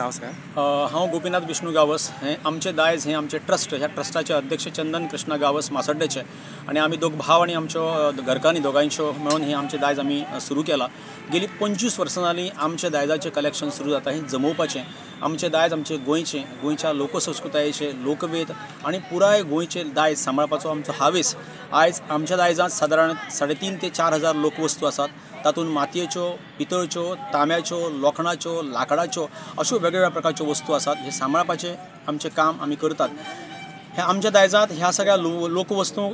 नाव सांगा। हांव गोपीनाथ विष्णू गावस। हे आमचे दायज हे आमचे ट्रस्ट, ह्या ट्रस्टाचे अध्यक्ष चंदन कृष्ण गावस मासड्डेचे आणि आमी दोग भाव आणि आमच्यो घरकान्नी दोगांयच्यो मेळून हे आमचे दायज आमी सुरू केला। गेली 25 वर्सां जालीं आमचे दायजाचें कलेक्शन सुरू जाता हें जमोवपाचें। आमचे दायज आमचे गोंयच्या लोकसंस्कृतायेचे लोकवेद आणि पुराय गोंयचे दायज सांबाळपाचो आमचो हावेस। आयज आमच्या दायजांत सादारण 3.5 ते 4 हजार लोकवस्तू आसात। तातूंत मातयेच्यो, पितळच्यो, तांब्याच्यो, लोखणाच्यो, लाकडाच्यो अश्यो वेगवेगळ्या प्रकारच्यो वस्तू आसात। हे सांबाळपाचें आमचें काम आमी करतात। हे आमच्या दायजांत ह्या सगळ्या लोकवस्तू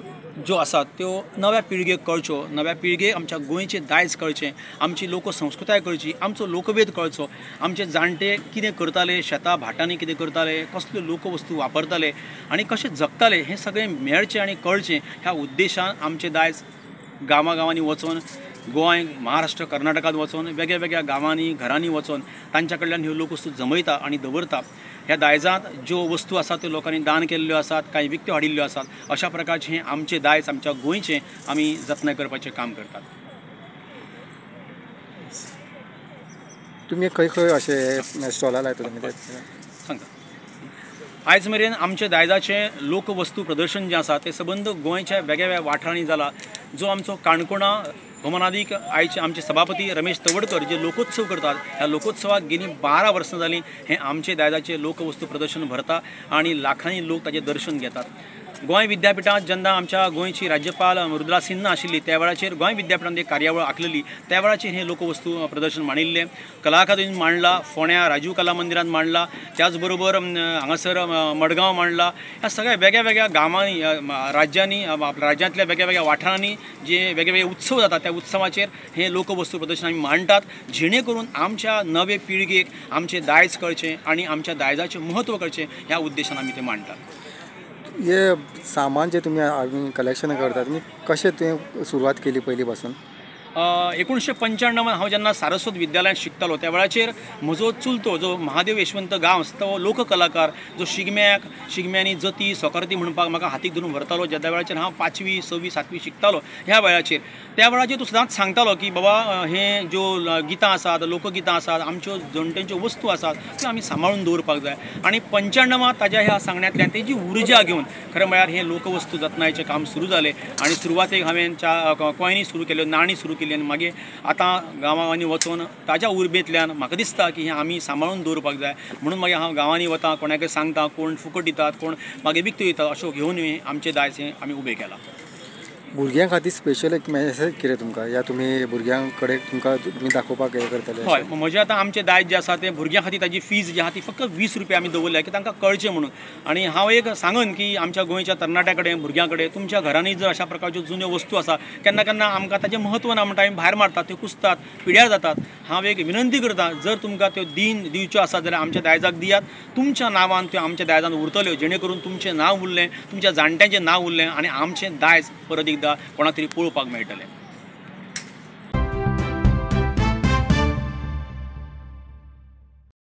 ज्यो आसात त्यो नव्या पिळगेक कळच्यो, नव्या पिळगेक आमच्या गोंयचें दायज कळचें, आमची लोकसंस्कृताय कळची, आमचो लोकवेद कळचो, आमचे जाणटे कितें करताले, शेतां भाटांनी कितें करताले, कसल्यो लोकवस्तू वापरताले आनी कशें जगताले हें सगळें मेळचें आनी कळचें ह्या उद्देशान आमचें दायज गांवांनी वचून गोंय, महाराष्ट्र, कर्नाटकांत वचून वेगळ्या वेगळ्या गांवांनी घरांनी वचून तांच्या कडल्यान ह्यो लोकवस्तू जमयता आनी दवरता। ह्या दायजांत ज्यो वस्तू आसात त्यो लोकांनी दान केल्ल्यो आसात, कांय विकत्यो हाडिल्ल्यो आसात। अशा प्रकारचें हें आमचें दायज आमच्या गोंयचें आमी जतनाय करपाचें काम करतात। तुम्ही खंय खंय अशे स्टॉलां लायता तुमी सांगता। आयज मेरेन आमचे दायजाचें लोकवस्तू प्रदर्शन जें आसा तें सबंद गोंयच्या वेगवेगळ्या वाठारांनी जाला। जो आमचो काणकोणा भोवमानादीक आयचे आमचे सभापती रमेश तवडकर जे लोकोत्सव करतात, ह्या लोकोत्सवाक गेलीं 12 वर्सां जालीं हें आमचे दायजाचें लोकवस्तू प्रदर्शन भरता आनी लाखांनी लोक ताचें दर्शन घेतात। गोंय विद्यापिठांत जेन्ना आमच्या गोंयची राज्यपाल मृदुला सिन्हा आशिल्ली त्या वेळाचेर गोंय विद्यापिठांत एक कार्यावळ आंखलेली, त्या वेळाचेर हें लोकवस्तू प्रदर्शन मांडिल्लें। कला अकादेमींत मांडला, फोंड्या राजीव कला मंदिरांत मांडला, त्याच बरोबर हांगासर मडगांव मांडला। ह्या सगळ्या वेगळ्या वेगळ्या गांवांनी, राज्यांनी, राज्यांतल्या वेगळ्या वेगळ्या वाठारांनी जे वेगवेगळे उत्सव जातात त्या उत्सवाचेर हें लोकवस्तू प्रदर्शन आमी मांडटात, जेणे करून आमच्या नवे पिळगेक आमचें दायज कळचें आनी आमच्या दायजाचें म्हत्व कळचें ह्या उद्देशान आमी तें मांडटात। हे सामान जे तुम्ही कलेक्शन करता, तुम्ही कशें तुवें सुरवात केली पयलीं पासून? 1995 हांव जेन्ना सारस्वत विद्यालयांत शिकतालो त्या वेळाचेर म्हजो चुलतो जो महादेव यशवंत गांवस तो लोककलाकार जो शिगम्यांनी जती सोकरती म्हणपाक म्हाका हातीक धरून व्हरतालो, ज्या वेळाचेर हांव 5वी 6वी 7वी शिकतालो ह्या वेळाचेर, त्या वेळाचेर तो सदांच सांगतालो की बाबा हे ज्यो गितां आसात, लोकगितां आसात, आमच्यो जाणट्यांच्यो वस्तू आसात त्यो आमी सांबाळून दवरपाक जाय। आनी 95 ताच्या ह्या सांगण्यातल्यान तेजी उर्जा घेवन खरें म्हळ्यार हें लोकवस्तू जतनायेचें काम सुरू जालें आनी सुरवातेक हांवें कॉयनी सुरू केल्यो, नाणी सुरू केली आनी मागीर आतां गांवांनी वचून ताच्या उर्बेंतल्यान म्हाका दिसता की हें आमी सांबाळून दवरपाक जाय। म्हणून मागीर हांव गांवांनी वता, कोणाकय सांगता, कोण फुकट दितात, कोण मागीर विकत्यो दितात, अश्यो घेवन आमचें दायज हें आमी उबें केलां। भुरग्यां खातीर स्पेशल एक मॅसेज कितें तुमकां, या तुमी भुरग्यां कडेन तुमी दाखोवपाक हें करतले? हय, म्हजें आतां आमचें दायज जें आसा तें भुरग्यां खातीर ताजी फीज जी आहा ती फक्त 20 रुपया आमी दवरल्या की तांकां कळचें म्हणून। आनी हांव एक सांगन की आमच्या गोंयच्या तरणाट्या कडेन, भुरग्यां कडेन तुमच्या घरांनी जर अशा प्रकारच्यो जुन्यो वस्तू आसा, केन्ना केन्ना आमकां ताचें म्हत्व ना म्हणटा आमी भायर मारतात, त्यो कुसतात, पिड्यार जातात। हांव एक विनंती करतां, जर तुमकां त्यो दिवच्यो आसात जाल्यार आमच्या दायजाक दियात। तुमच्या नांवान त्यो आमच्या दायजान उरतल्यो, जेणे करून तुमचें नांव उरलें, तुमच्या जाणट्यांचें नांव उरलें आनी आमचें दायज परत एकदां कोणाक तरी पळोवपाक मेळटलें।